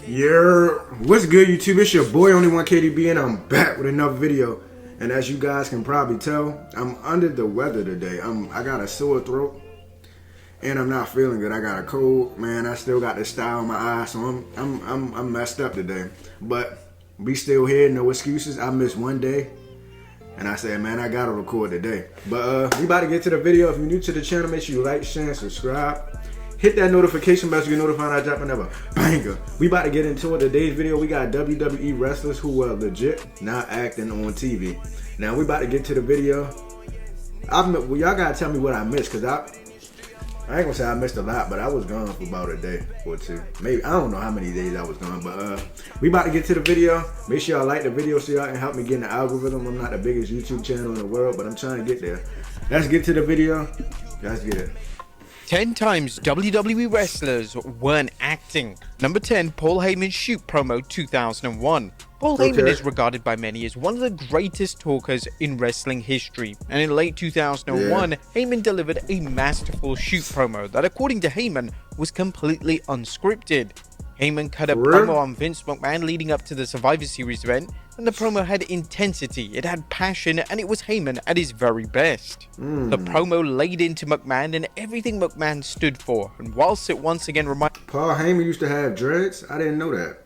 Yeah, what's good, YouTube? It's your boy Only One KDB, and I'm back with another video. And as you guys can probably tell, I'm under the weather today. I got a sore throat, and I'm not feeling good. I got a cold, man. I still got the style in my eye, so I'm messed up today. But we still here, no excuses. I missed one day, and I said, man, I gotta record today. But we about to get to the video. If you're new to the channel, make sure you like, share, and subscribe. Hit that notification bell so you're notified I drop another banger. We about to get into it. Today's video, we got WWE wrestlers who are legit not acting on TV. Now we about to get to the video. Well, y'all gotta tell me what I missed, cause I ain't gonna say I missed a lot, but I was gone for about a day or two. Maybe, I don't know how many days I was gone, but we about to get to the video. Make sure y'all like the video so y'all can help me get in the algorithm. I'm not the biggest YouTube channel in the world, but I'm trying to get there. Let's get to the video. Let's get it. 10 times WWE wrestlers weren't acting. Number 10, Paul Heyman's shoot promo 2001. Paul Heyman is regarded by many as one of the greatest talkers in wrestling history, and in late 2001, Heyman delivered a masterful shoot promo that, according to Heyman, was completely unscripted. Heyman cut a promo on Vince McMahon leading up to the Survivor Series event, and the promo had intensity, it had passion, and it was Heyman at his very best. The promo laid into McMahon and everything McMahon stood for, and whilst it once again reminded... Paul Heyman used to have dreads? I didn't know that.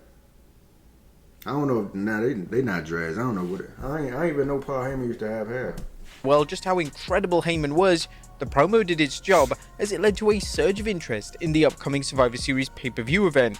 I don't know if, nah, they not dreads. I don't know what it... I ain't even know Paul Heyman used to have hair. Well, just how incredible Heyman was, the promo did its job as it led to a surge of interest in the upcoming Survivor Series pay-per-view event.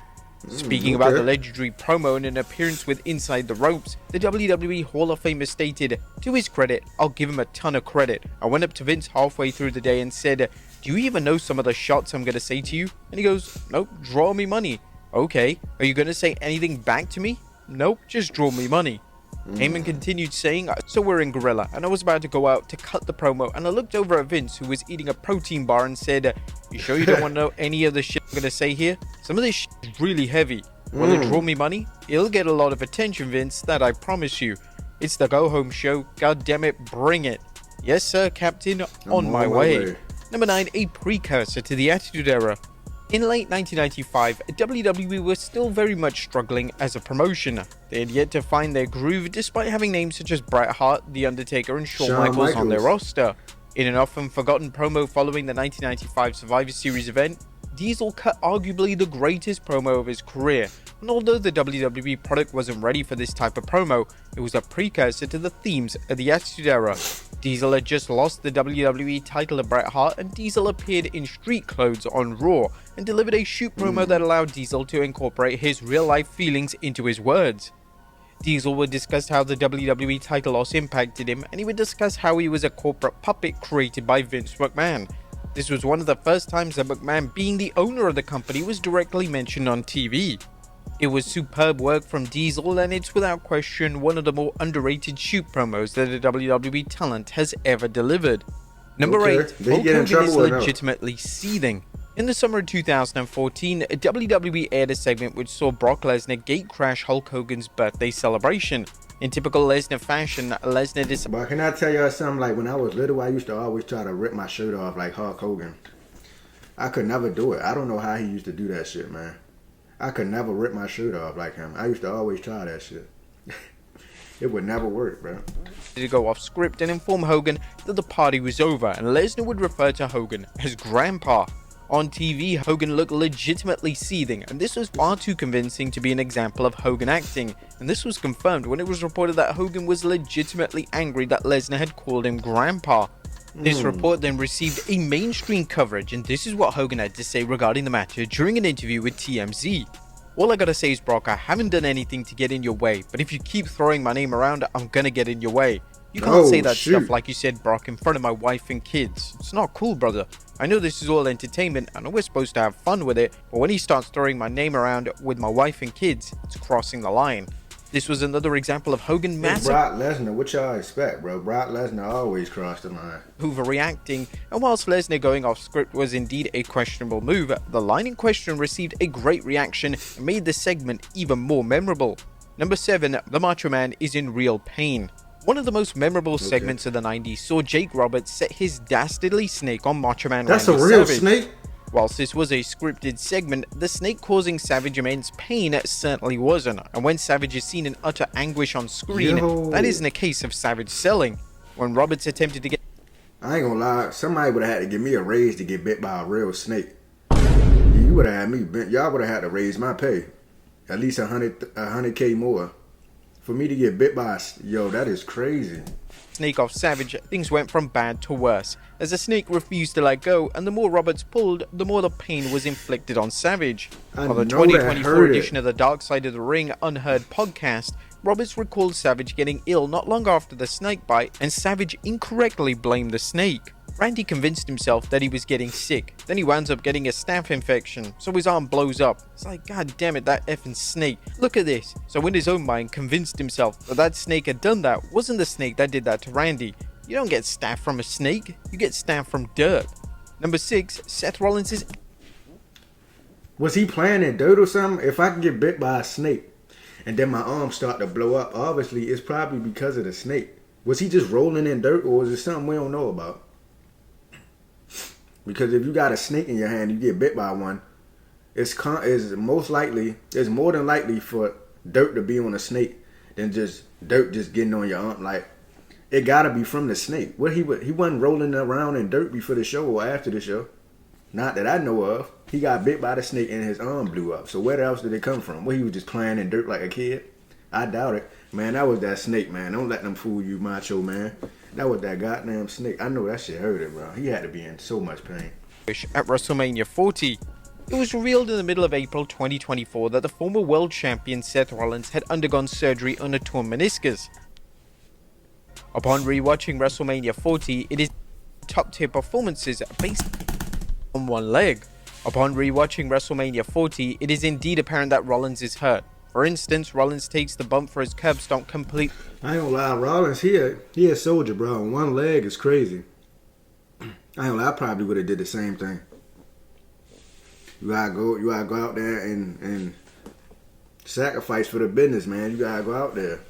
Speaking about the legendary promo in an appearance with Inside the Ropes, the WWE Hall of Famer stated, "To his credit, I'll give him a ton of credit. I went up to Vince halfway through the day and said, 'Do you even know some of the shots I'm going to say to you?' And he goes, 'Nope, draw me money.' 'Okay, are you going to say anything back to me?' 'Nope, just draw me money.'" Heyman continued saying, "So we're in Gorilla, and I was about to go out to cut the promo, and I looked over at Vince, who was eating a protein bar, and said, 'You sure you don't want to know any of the shit I'm gonna say here? Some of this shit is really heavy. Will it draw me money? It'll get a lot of attention, Vince, that I promise you. It's the go-home show, god damn it, bring it. Yes sir, Captain, on my way.'" Number 9, a precursor to the Attitude Era. In late 1995, WWE was still very much struggling as a promotion. They had yet to find their groove despite having names such as Bret Hart, The Undertaker, and Shawn Michaels on their roster. In an often forgotten promo following the 1995 Survivor Series event, Diesel cut arguably the greatest promo of his career, and although the WWE product wasn't ready for this type of promo, it was a precursor to the themes of the Attitude Era. Diesel had just lost the WWE title to Bret Hart, and Diesel appeared in street clothes on Raw and delivered a shoot promo that allowed Diesel to incorporate his real-life feelings into his words. Diesel would discuss how the WWE title loss impacted him, and he would discuss how he was a corporate puppet created by Vince McMahon. This was one of the first times that McMahon, being the owner of the company, was directly mentioned on TV. It was superb work from Diesel, and it's without question one of the more underrated shoot promos that a WWE talent has ever delivered. Number 8, Hulk Hogan is legitimately seething. In the summer of 2014, WWE aired a segment which saw Brock Lesnar gatecrash Hulk Hogan's birthday celebration. In typical Lesnar fashion, Lesnar decided... But can I tell y'all something? Like, when I was little, I used to always try to rip my shirt off like Hulk Hogan. I could never do it. I don't know how he used to do that shit, man. I could never rip my shirt off like him. I used to always try that shit. It would never work, bro. To go off script and inform Hogan that the party was over, and Lesnar would refer to Hogan as Grandpa. On TV, Hogan looked legitimately seething, and this was far too convincing to be an example of Hogan acting, and this was confirmed when it was reported that Hogan was legitimately angry that Lesnar had called him Grandpa. This report then received a mainstream coverage, and this is what Hogan had to say regarding the matter during an interview with TMZ. "All I gotta say is, Brock, I haven't done anything to get in your way, but if you keep throwing my name around, I'm gonna get in your way. You can't say that stuff like you said, Brock, in front of my wife and kids. It's not cool, brother. I know this is all entertainment, and we're supposed to have fun with it, but when he starts throwing my name around with my wife and kids, it's crossing the line." This was another example of Hogan massive... Brock Lesnar, what y'all expect, bro? Brock Lesnar always crossed the line. Overreacting, and whilst Lesnar going off script was indeed a questionable move, the line in question received a great reaction and made the segment even more memorable. Number 7, the Macho Man is in real pain. One of the most memorable segments of the 90s saw Jake Roberts set his dastardly snake on Macho Man Randy That's a real Savage. snake? Whilst this was a scripted segment, the snake causing Savage immense pain certainly wasn't, and when Savage is seen in utter anguish on screen, that isn't a case of Savage selling. When Roberts attempted to get... I ain't gonna lie, somebody would have had to give me a raise to get bit by a real snake. You would have had me bent. Y'all would have had to raise my pay. At least 100K more. For me to get bit by yo, that is crazy. Snake off Savage, things went from bad to worse, as the snake refused to let go, and the more Roberts pulled, the more the pain was inflicted on Savage. On the 2024 edition of the Dark Side of the Ring Unheard podcast, Roberts recalled Savage getting ill not long after the snake bite, and Savage incorrectly blamed the snake. Randy convinced himself that he was getting sick, then he winds up getting a staph infection, so his arm blows up. It's like, god damn it, that effing snake. Look at this. So in his own mind convinced himself that that snake had done that wasn't the snake that did that to Randy. You don't get staph from a snake, you get staph from dirt. Number 6, Seth Rollins is... Was he playing in dirt or something? If I can get bit by a snake and then my arm start to blow up, obviously it's probably because of the snake. Was he just rolling in dirt, or was it something we don't know about? Because if you got a snake in your hand, you get bit by one, it's more than likely for dirt to be on a snake than just dirt just getting on your arm. Like, it gotta be from the snake. He wasn't rolling around in dirt before the show or after the show. Not that I know of. He got bit by the snake and his arm blew up. So where else did it come from? He was just playing in dirt like a kid? I doubt it. Man, that was that snake, man. Don't let them fool you, macho man. That was that goddamn snake. I know that shit hurt him, bro. He had to be in so much pain. At WrestleMania 40, it was revealed in the middle of April 2024 that the former world champion Seth Rollins had undergone surgery on a torn meniscus. Upon rewatching WrestleMania 40, it is top-tier performances based on one leg. Upon rewatching WrestleMania 40, it is indeed apparent that Rollins is hurt. For instance, Rollins takes the bump for his curb stomp complete. I ain't gonna lie, Rollins, he a soldier, bro. On one leg is crazy. I ain't gonna lie, I probably would have did the same thing. You gotta go out there and sacrifice for the business, man. You gotta go out there.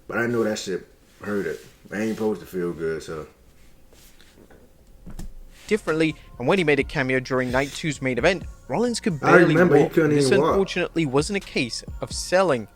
But I know that shit hurt it. I ain't supposed to feel good, so. Differently, and when he made a cameo during Night 2's main event, Rollins could barely walk. This unfortunately wasn't a case of selling.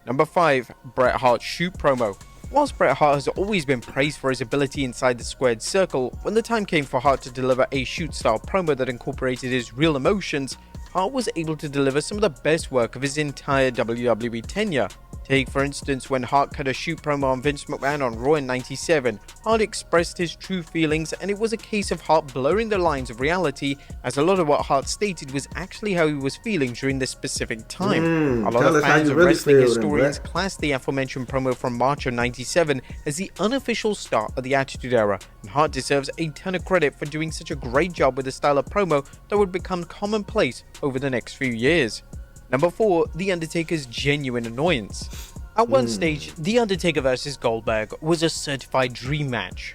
Number 5, Bret Hart's shoot promo. Whilst Bret Hart has always been praised for his ability inside the squared circle, when the time came for Hart to deliver a shoot-style promo that incorporated his real emotions, Hart was able to deliver some of the best work of his entire WWE tenure. Take for instance when Hart cut a shoot promo on Vince McMahon on Raw in '97. Hart expressed his true feelings, and it was a case of Hart blurring the lines of reality, as a lot of what Hart stated was actually how he was feeling during this specific time. A lot of fans and wrestling historians classed the aforementioned promo from March of '97 as the unofficial start of the Attitude Era, and Hart deserves a ton of credit for doing such a great job with the style of promo that would become commonplace over the next few years. Number 4, The Undertaker's genuine annoyance. At one stage, The Undertaker vs. Goldberg was a certified dream match.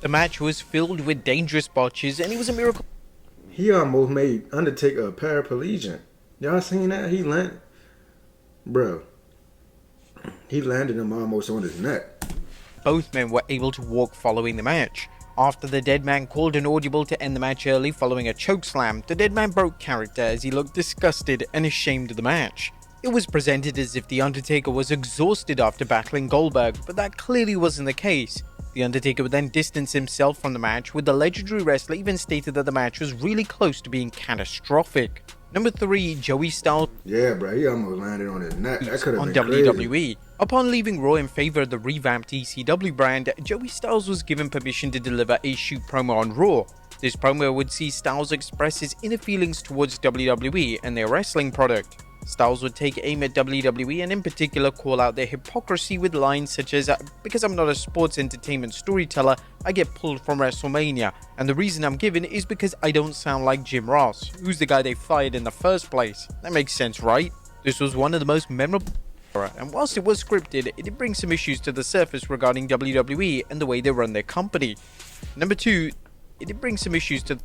The match was filled with dangerous botches, and it was a miracle. He almost made Undertaker a paraplegic. Y'all seen that? He landed him almost on his neck. Both men were able to walk following the match. After the dead man called an audible to end the match early following a chokeslam, the dead man broke character as he looked disgusted and ashamed of the match. It was presented as if The Undertaker was exhausted after battling Goldberg, but that clearly wasn't the case. The Undertaker would then distance himself from the match, with the legendary wrestler even stated that the match was really close to being catastrophic. Number 3, Joey Styles. Yeah, bro, he almost landed on his neck. That could have on been WWE. Crazy. Upon leaving Raw in favor of the revamped ECW brand, Joey Styles was given permission to deliver a shoot promo on Raw. This promo would see Styles express his inner feelings towards WWE and their wrestling product. Styles would take aim at WWE and in particular call out their hypocrisy with lines such as, "Because I'm not a sports entertainment storyteller, I get pulled from WrestleMania, and the reason I'm given is because I don't sound like Jim Ross, who's the guy they fired in the first place." That makes sense, right? This was one of the most memorable, and whilst it was scripted, it did bring some issues to the surface regarding WWE and the way they run their company. Number 2, it did bring some issues to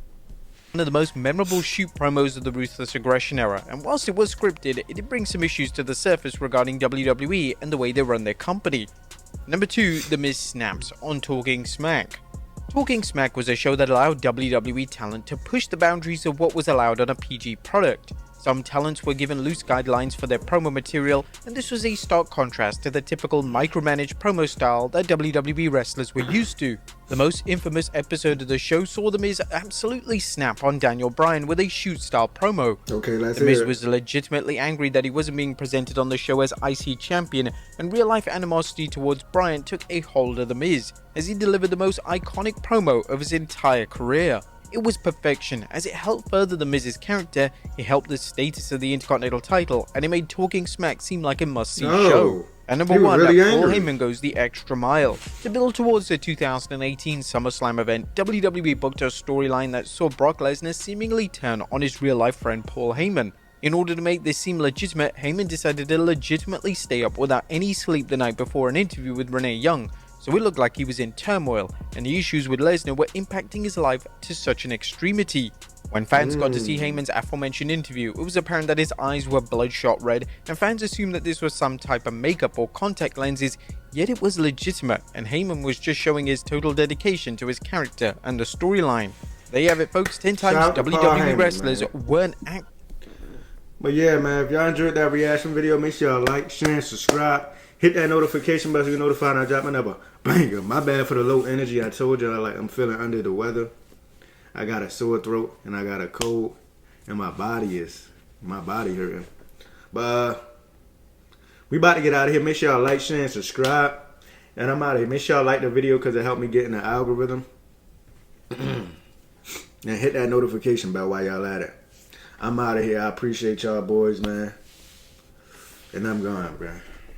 one of the most memorable shoot promos of the Ruthless Aggression era, and whilst it was scripted, it did bring some issues to the surface regarding WWE and the way they run their company. Number 2, The Miz snaps on Talking Smack. Talking Smack was a show that allowed WWE talent to push the boundaries of what was allowed on a PG product. Some talents were given loose guidelines for their promo material, and this was a stark contrast to the typical micromanaged promo style that WWE wrestlers were used to. The most infamous episode of the show saw The Miz absolutely snap on Daniel Bryan with a shoot-style promo. Okay, let's The hear Miz it. was legitimately angry that he wasn't being presented on the show as IC champion, and real-life animosity towards Bryan took a hold of The Miz, as he delivered the most iconic promo of his entire career. It was perfection, as it helped further The Miz's character, it helped the status of the Intercontinental title, and it made Talking Smack seem like a must-see show. And number one, really that Paul angry. Heyman goes the extra mile. To build towards the 2018 SummerSlam event, WWE booked a storyline that saw Brock Lesnar seemingly turn on his real-life friend Paul Heyman. In order to make this seem legitimate, Heyman decided to legitimately stay up without any sleep the night before an interview with Renee Young, so it looked like he was in turmoil, and the issues with Lesnar were impacting his life to such an extremity. When fans got to see Heyman's aforementioned interview, it was apparent that his eyes were bloodshot red, and fans assumed that this was some type of makeup or contact lenses, yet it was legitimate, and Heyman was just showing his total dedication to his character and the storyline. There you have it, folks. 10 times Shout out to Paul WWE Heyman, wrestlers man. weren't act. But yeah, man, if y'all enjoyed that reaction video, make sure y'all like, share, and subscribe. Hit that notification bell so you're notified when I drop another banger. My bad for the low energy. I told y'all, like, I'm feeling under the weather. I got a sore throat and I got a cold, and my body hurting. But we about to get out of here. Make sure y'all like, share, and subscribe. And I'm out of here. Make sure y'all like the video because it helped me get in the algorithm. And hit that notification bell while y'all at it. I'm out of here. I appreciate y'all boys, man. And I'm gone, bro.